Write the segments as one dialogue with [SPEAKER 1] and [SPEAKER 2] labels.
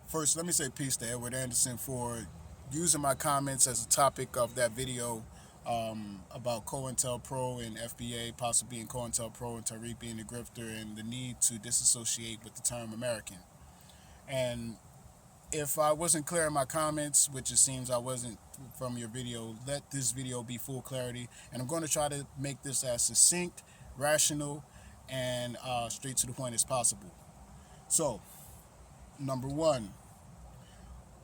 [SPEAKER 1] First, let me say peace to Edward Anderson for using my comments as a topic of that video about COINTELPRO and FBA possibly being COINTELPRO and Tariq being a grifter and the need to disassociate with the term American. And if I wasn't clear in my comments, which it seems I wasn't from your video, let this video be full clarity. And I'm going to try to make this as succinct, rational, and straight to the point as possible. So, number one,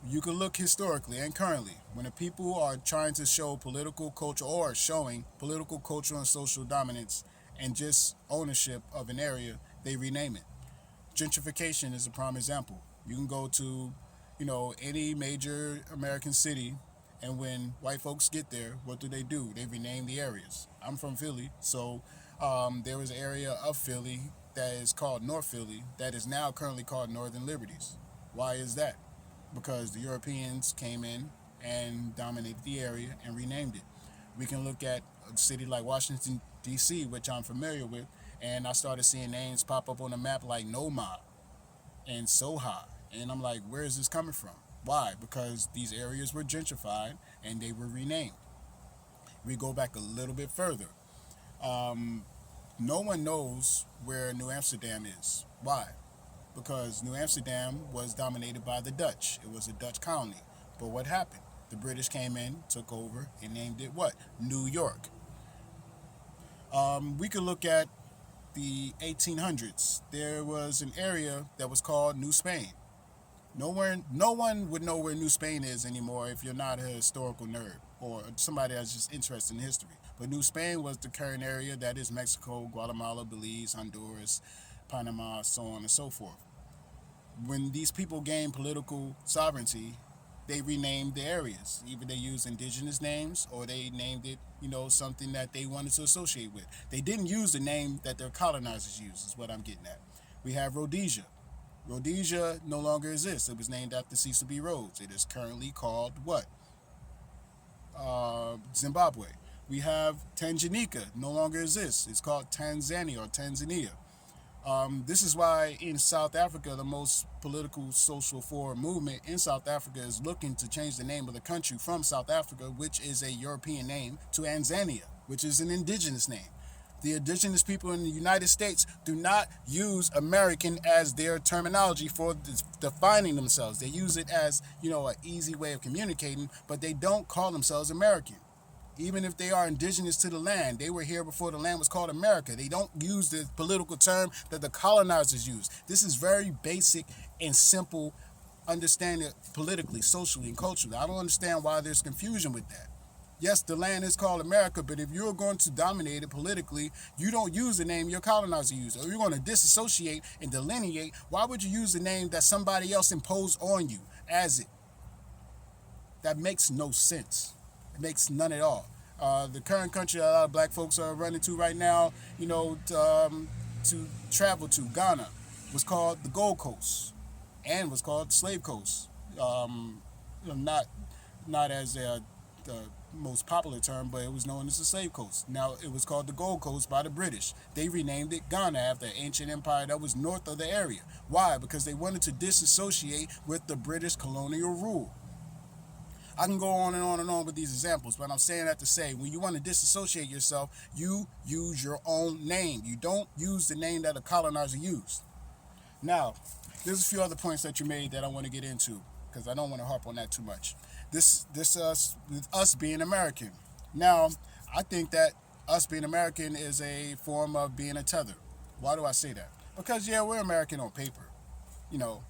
[SPEAKER 1] you can look historically and currently when the people are trying to show political culture or showing political, cultural, and social dominance and just ownership of an area, they rename it. Gentrification is a prime example. You can go to, any major American city, and when white folks get there, what do? They rename the areas. I'm from Philly, so there was an area of Philly that is called North Philly that is now currently called Northern Liberties. Why is that? Because the Europeans came in and dominated the area and renamed it. We can look at a city like Washington, D.C., which I'm familiar with, and I started seeing names pop up on the map like Noma and Soha. And I'm like, where is this coming from? Why? Because these areas were gentrified and they were renamed. We go back a little bit further. No one knows where New Amsterdam is. Why? Because New Amsterdam was dominated by the Dutch. It was a Dutch colony. But what happened? The British came in, took over, and named it what? New York. We could look at the 1800s. There was an area that was called New Spain. No one would know where New Spain is anymore if you're not a historical nerd or somebody that's just interested in history. But New Spain was the current area that is Mexico, Guatemala, Belize, Honduras, Panama, so on and so forth. When these people gained political sovereignty, they renamed the areas. Either they used indigenous names or they named it, something that they wanted to associate with. They didn't use the name that their colonizers used, is what I'm getting at. We have Rhodesia. Rhodesia no longer exists. It was named after Cecil B. Rhodes. It is currently called what? Zimbabwe. We have Tanganyika, no longer exists. It's called Tanzania or Tanzania. This is why in South Africa, the most political social forward movement in South Africa is looking to change the name of the country from South Africa, which is a European name, to Tanzania, which is an indigenous name. The indigenous people in the United States do not use American as their terminology for defining themselves. They use it as, an easy way of communicating, but they don't call themselves American. Even if they are indigenous to the land, they were here before the land was called America. They don't use the political term that the colonizers used. This is very basic and simple understanding politically, socially, and culturally. I don't understand why there's confusion with that. Yes, the land is called America, but if you're going to dominate it politically, you don't use the name your colonizer used. Or you're going to disassociate and delineate. Why would you use the name that somebody else imposed on you as it? That makes no sense. It makes none at all. The current country a lot of black folks are running to right now, to travel to Ghana, was called the Gold Coast and was called Slave Coast. Not as the most popular term, but it was known as the Slave Coast. Now it was called the Gold Coast by the British. They renamed it Ghana after an ancient empire that was north of the area. Why? Because they wanted to disassociate with the British colonial rule. I can go on and on and on with these examples, but I'm saying that to say, when you want to disassociate yourself, you use your own name. You don't use the name that a colonizer used. Now, there's a few other points that you made that I want to get into, because I don't want to harp on that too much. This us being American. Now, I think that us being American is a form of being a tether. Why do I say that? Because, yeah, we're American on paper,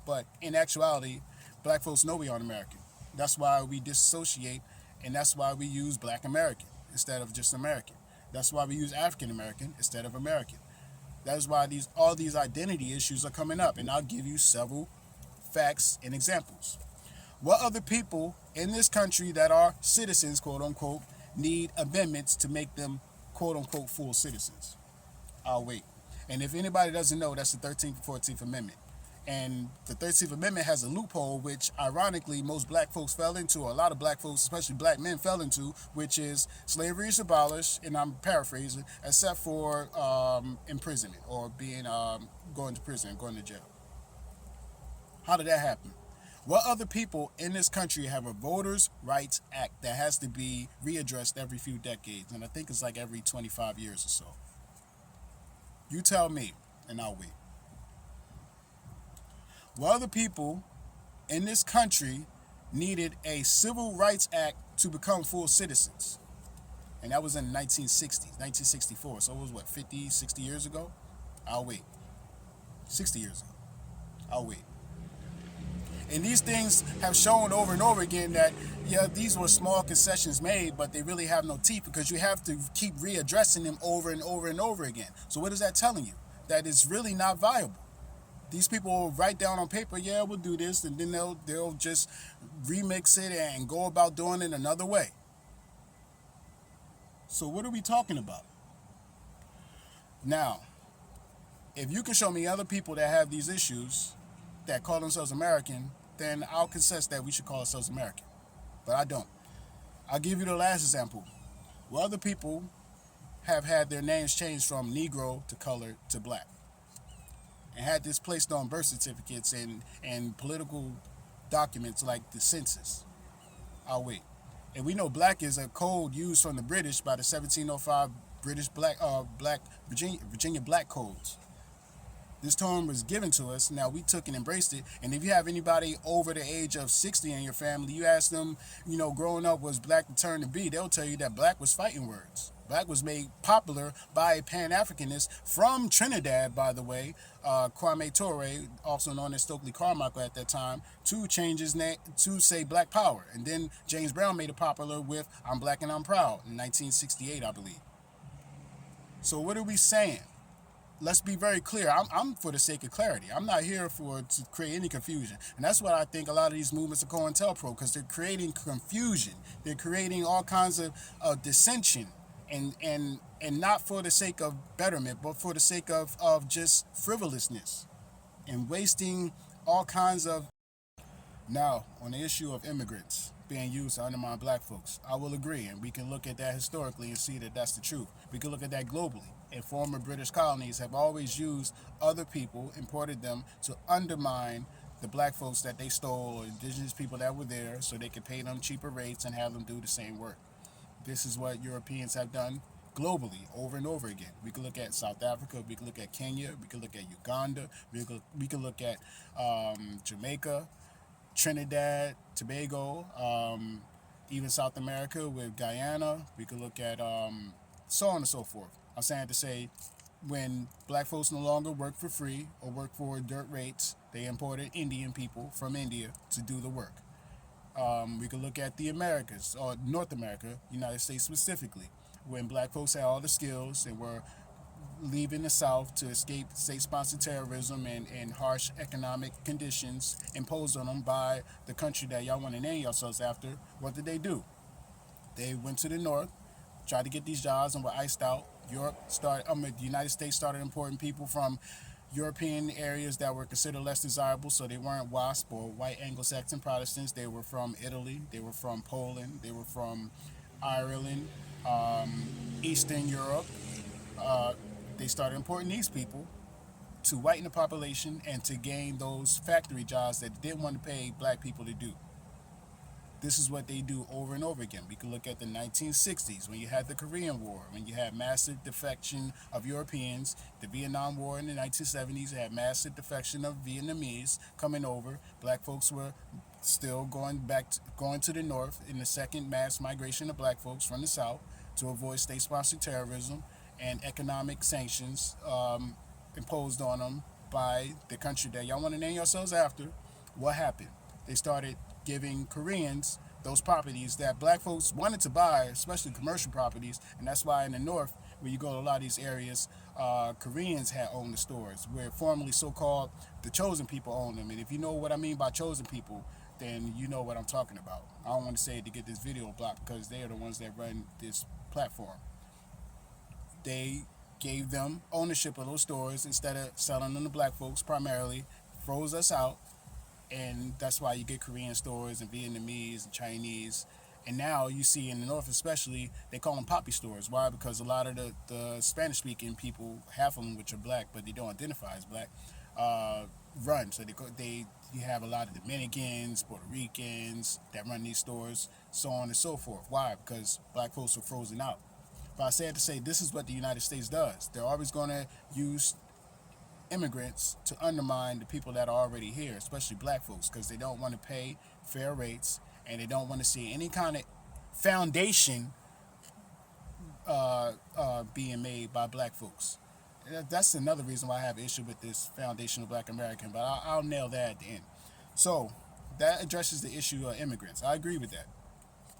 [SPEAKER 1] but in actuality, black folks know we aren't American. That's why we disassociate, and that's why we use Black American instead of just American. That's why we use African American instead of American. That is why all these identity issues are coming up, and I'll give you several facts and examples. What other people in this country that are citizens, quote unquote, need amendments to make them, quote unquote, full citizens? I'll wait. And if anybody doesn't know, that's the 13th and 14th Amendment. And the 13th Amendment has a loophole, which ironically most black folks fell into, or a lot of black folks, especially black men, fell into, which is slavery is abolished, and I'm paraphrasing, except for imprisonment or being going to prison, going to jail. How did that happen? What other people in this country have a Voters' Rights Act that has to be readdressed every few decades? And I think it's like every 25 years or so. You tell me, and I'll wait. What other people in this country needed a Civil Rights Act to become full citizens? And that was in the 1960s, 1964. So it was what, 50, 60 years ago? I'll wait. 60 years ago. I'll wait. And these things have shown over and over again that, yeah, these were small concessions made, but they really have no teeth because you have to keep readdressing them over and over and over again. So what is that telling you? That it's really not viable. These people will write down on paper, yeah, we'll do this, and then they'll just remix it and go about doing it another way. So what are we talking about? Now, if you can show me other people that have these issues that call themselves American, then I'll confess that we should call ourselves American. But I don't. I'll give you the last example. Well, other people have had their names changed from Negro to colored to black and had this placed on birth certificates and political documents like the census. I'll wait. And we know black is a code used from the British by the 1705 British black Virginia black codes. This term was given to us. Now we took and embraced it. And if you have anybody over the age of 60 in your family, you ask them, growing up, was black the term to be? They'll tell you that black was fighting words. Black was made popular by a Pan-Africanist from Trinidad, by the way, Kwame Ture, also known as Stokely Carmichael at that time, to change his name to say Black Power. And then James Brown made it popular with I'm Black and I'm Proud in 1968, I believe. So what are we saying? Let's be very clear. I'm for the sake of clarity. I'm not here to create any confusion. And that's what I think a lot of these movements are COINTELPRO, because they're creating confusion. They're creating all kinds of dissension and not for the sake of betterment, but for the sake of just frivolousness and wasting all kinds of. Now, on the issue of immigrants being used to undermine black folks, I will agree, and we can look at that historically and see that that's the truth. We can look at that globally. And former British colonies have always used other people, imported them to undermine the black folks that they stole, or indigenous people that were there, so they could pay them cheaper rates and have them do the same work. This is what Europeans have done globally over and over again. We can look at South Africa, we can look at Kenya, we can look at Uganda, we can look at Jamaica, Trinidad, Tobago, even South America with Guyana. We could look at so on and so forth. I'm saying to say, when black folks no longer work for free or work for dirt rates, they imported Indian people from India to do the work. We could look at the Americas, or North America, United States specifically, when black folks had all the skills and were leaving the South to escape state-sponsored terrorism and harsh economic conditions imposed on them by the country that y'all want to name yourselves after. What did they do? They went to the North, tried to get these jobs and were iced out. The United States started importing people from European areas that were considered less desirable, so they weren't WASP or white Anglo-Saxon Protestants. They were from Italy, they were from Poland, they were from Ireland, Eastern Europe. They started importing these people to whiten the population and to gain those factory jobs that they didn't want to pay black people to do. This is what they do over and over again. We can look at the 1960s when you had the Korean War, when you had massive defection of Europeans, the Vietnam War in the 1970s had massive defection of Vietnamese coming over. Black folks were still going to the North in the second mass migration of black folks from the South to avoid state-sponsored terrorism and economic sanctions imposed on them by the country that y'all want to name yourselves after. What happened? They started giving Koreans those properties that black folks wanted to buy, especially commercial properties, and that's why in the North, where you go to a lot of these areas, Koreans had owned the stores, where formerly so-called the chosen people owned them. And if you know what I mean by chosen people, then you know what I'm talking about. I don't want to say it to get this video blocked because they are the ones that run this platform. They gave them ownership of those stores instead of selling them to black folks primarily, froze us out, and that's why you get Korean stores and Vietnamese and Chinese. And now you see in the North especially, they call them poppy stores. Why? Because a lot of the Spanish-speaking people, half of them which are black, but they don't identify as black, run. So they you have a lot of Dominicans, Puerto Ricans that run these stores, so on and so forth. Why? Because black folks were frozen out. But I said to say this is what the United States does. They're always going to use immigrants to undermine the people that are already here, especially black folks, because they don't want to pay fair rates and they don't want to see any kind of foundation being made by black folks. That's another reason why I have an issue with this foundational black American, but I'll nail that at the end. So that addresses the issue of immigrants. I agree with that.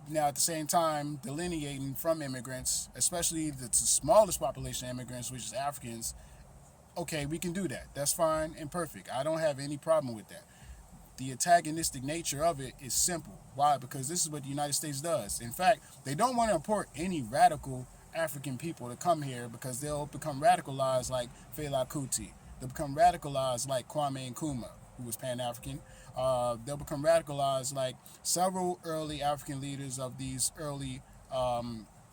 [SPEAKER 1] Now, at the same time, delineating from immigrants, especially the smallest population of immigrants, which is Africans, okay, we can do that. That's fine and perfect. I don't have any problem with that. The antagonistic nature of it is simple. Why? Because this is what the United States does. In fact, they don't want to import any radical African people to come here because they'll become radicalized like Fela Kuti. They'll become radicalized like Kwame Nkrumah, who was Pan-African. They'll become radicalized like several early African leaders of these early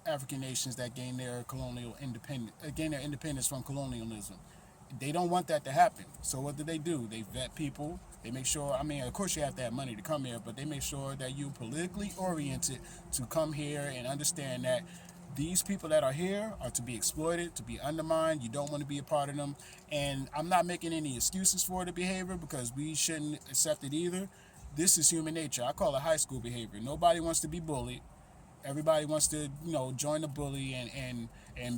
[SPEAKER 1] African nations that gained their gained their independence from colonialism. They don't want that to happen. So what do? They vet people. They make sure, I mean, of course you have to have money to come here, but they make sure that you're politically oriented to come here and understand that these people that are here are to be exploited, to be undermined. You don't want to be a part of them. And I'm not making any excuses for the behavior because we shouldn't accept it either. This is human nature. I call it high school behavior. Nobody wants to be bullied. Everybody wants to, join the bully and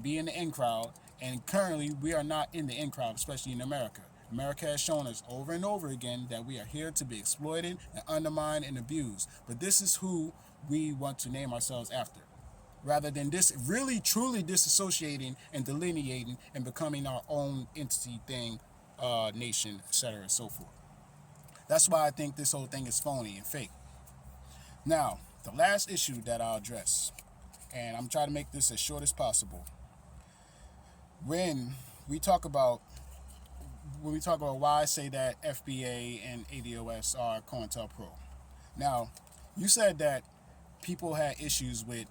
[SPEAKER 1] be in the in crowd. And currently, we are not in the in crowd, especially in America. America has shown us over and over again that we are here to be exploited and undermined and abused. But this is who we want to name ourselves after, rather than this really truly disassociating and delineating and becoming our own entity thing, nation, etc. and so forth. That's why I think this whole thing is phony and fake. Now, the last issue that I'll address, and I'm trying to make this as short as possible. When we talk about why I say that FBA and ADOS are COINTELPRO. Now, you said that people had issues with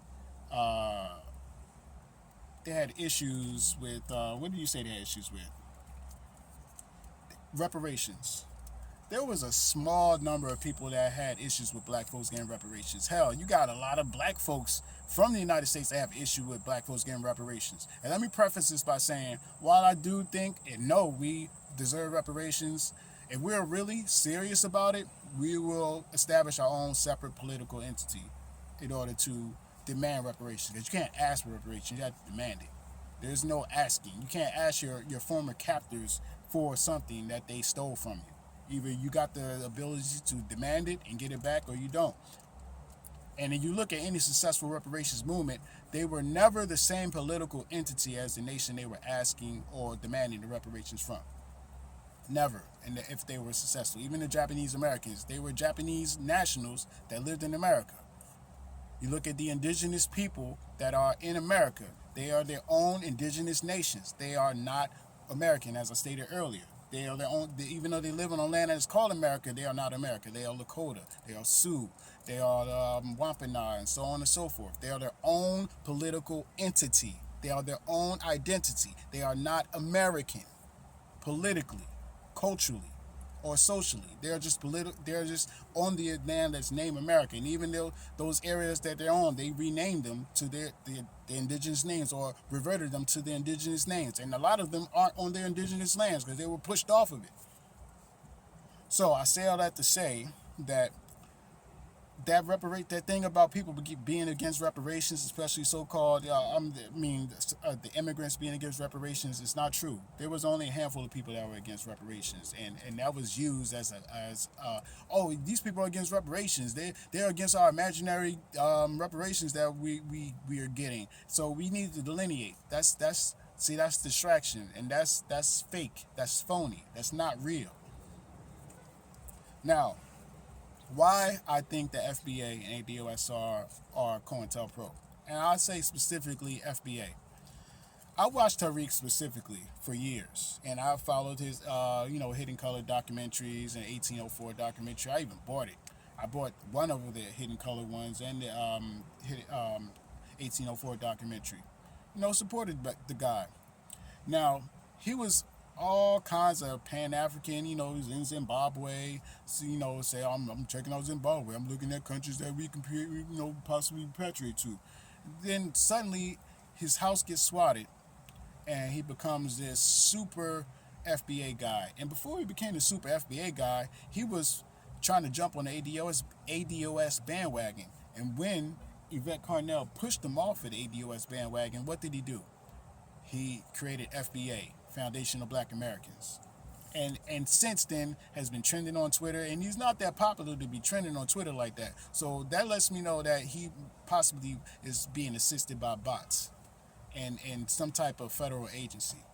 [SPEAKER 1] what did you say they had issues with? Reparations. There was a small number of people that had issues with black folks getting reparations. Hell, you got a lot of black folks from the United States that have issue with black folks getting reparations. And let me preface this by saying, while I do think and know we deserve reparations, if we're really serious about it, we will establish our own separate political entity in order to demand reparations. Because you can't ask for reparations, you have to demand it. There's no asking. You can't ask your former captors for something that they stole from you. Either you got the ability to demand it and get it back, or you don't. And if you look at any successful reparations movement, they were never the same political entity as the nation they were asking or demanding the reparations from. Never. And if they were successful. Even the Japanese Americans, they were Japanese nationals that lived in America. You look at the indigenous people that are in America, they are their own indigenous nations. They are not American, as I stated earlier. They are their own, even though they live on a land that is called America, they are not America. They are Lakota, they are Sioux, they are Wampanoag, and so on and so forth. They are their own political entity. They are their own identity. They are not American, politically, culturally, or socially. They're just They're just on the land that's named America. And even though those areas that they're on, they renamed them to their indigenous names or reverted them to their indigenous names. And a lot of them aren't on their indigenous lands because they were pushed off of it. So I say all that to say that that thing about people being against reparations, especially so-called, the immigrants being against reparations, is not true. There was only a handful of people that were against reparations, and that was used as these people are against reparations. They're against our imaginary reparations that we are getting. So we need to delineate. That's distraction, and that's fake. That's phony. That's not real. Now, why I think the FBA and ADOS are COINTELPRO. And I say specifically FBA. I watched Tariq specifically for years, and I followed his, Hidden Color documentaries and 1804 documentary. I even bought it. I bought one of the Hidden Color ones and the 1804 documentary. Supported the guy. Now, he was all kinds of Pan-African, he's in Zimbabwe, so, say, I'm checking out Zimbabwe, I'm looking at countries that we can, possibly repatriate to. Then suddenly his house gets swatted and he becomes this super FBA guy. And before he became the super FBA guy, he was trying to jump on the ADOS bandwagon. And when Yvette Carnell pushed him off of the ADOS bandwagon, what did he do? He created FBA, Foundation of Black Americans. And since then has been trending on Twitter, and he's not that popular to be trending on Twitter like that. So that lets me know that he possibly is being assisted by bots and some type of federal agency,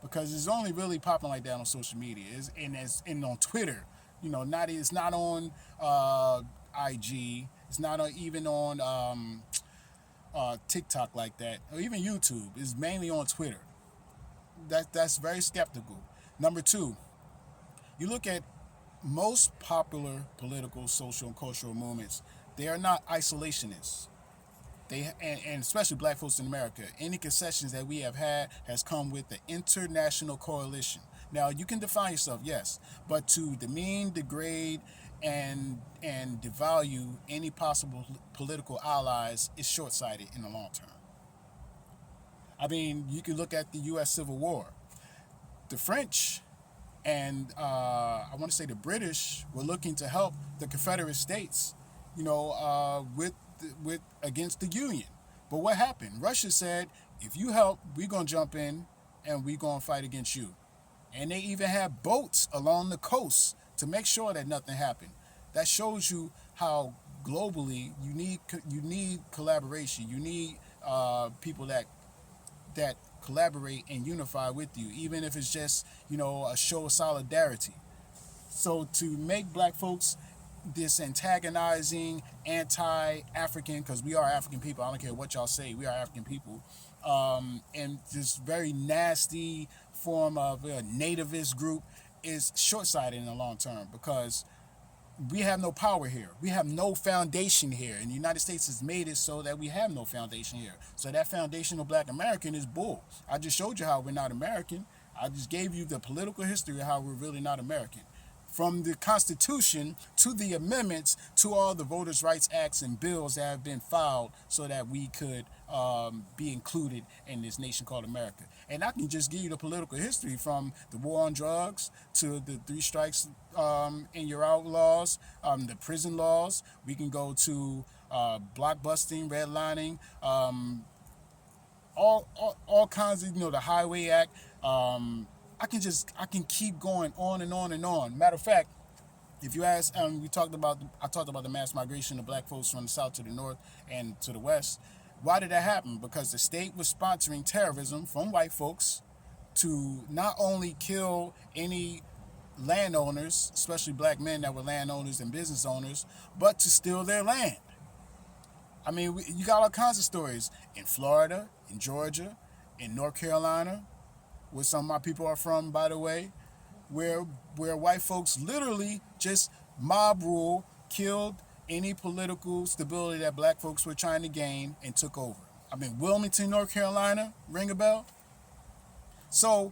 [SPEAKER 1] because it's only really popping like that on social media. And on Twitter, it's not on IG, it's not even on TikTok like that, or even YouTube. It's mainly on Twitter. That's very skeptical. Number two, you look at most popular political, social, and cultural movements. They are not isolationists. And especially black folks in America, any concessions that we have had has come with the international coalition. Now you can define yourself, yes, but to demean, degrade, and devalue any possible political allies is short-sighted in the long term. I mean, you can look at the U.S. Civil War. The French and I want to say the British were looking to help the Confederate States, with against the Union. But what happened? Russia said, if you help, we're going to jump in and we're going to fight against you. And they even had boats along the coast to make sure that nothing happened. That shows you how globally you need collaboration. You need people that collaborate and unify with you, even if it's just a show of solidarity. So to make black folks this antagonizing, anti-African, because we are African people, I don't care what y'all say, we are African people, and this very nasty form of a nativist group is short-sighted in the long term, because we have no power here. We have no foundation here. And the United States has made it so that we have no foundation here. So that foundational black American is bull. I just showed you how we're not American. I just gave you the political history of how we're really not American. From the Constitution to the amendments to all the Voters' Rights Acts and bills that have been filed so that we could be included in this nation called America. And I can just give you the political history from the war on drugs to the three strikes and you're out laws, the prison laws. We can go to blockbusting, redlining, all kinds of, the Highway Act. I can keep going on and on and on. Matter of fact, if you ask, I talked about the mass migration of black folks from the south to the north and to the west. Why did that happen? Because the state was sponsoring terrorism from white folks to not only kill any landowners, especially black men that were landowners and business owners, but to steal their land. I mean, you got all kinds of stories in Florida, in Georgia, in North Carolina, where some of my people are from, by the way, where white folks literally just mob rule, killed any political stability that black folks were trying to gain and took over. I mean, Wilmington, North Carolina, ring a bell? So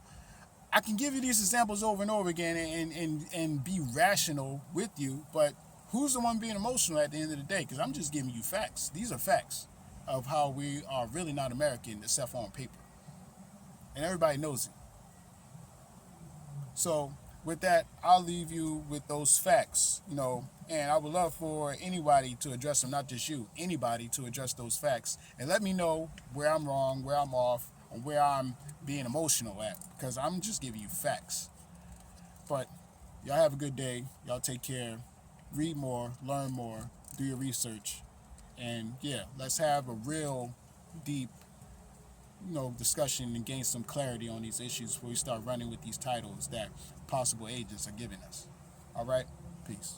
[SPEAKER 1] I can give you these examples over and over again and be rational with you, but who's the one being emotional at the end of the day? Because I'm just giving you facts. These are facts of how we are really not American except on paper. And everybody knows it. So with that, I'll leave you with those facts, and I would love for anybody to address them, not just you, anybody to address those facts and let me know where I'm wrong, where I'm off, or where I'm being emotional at, because I'm just giving you facts. But y'all have a good day. Y'all take care. Read more, learn more, do your research, and yeah, let's have a real deep discussion and gain some clarity on these issues before we start running with these titles that possible agents are giving us. All right? Peace.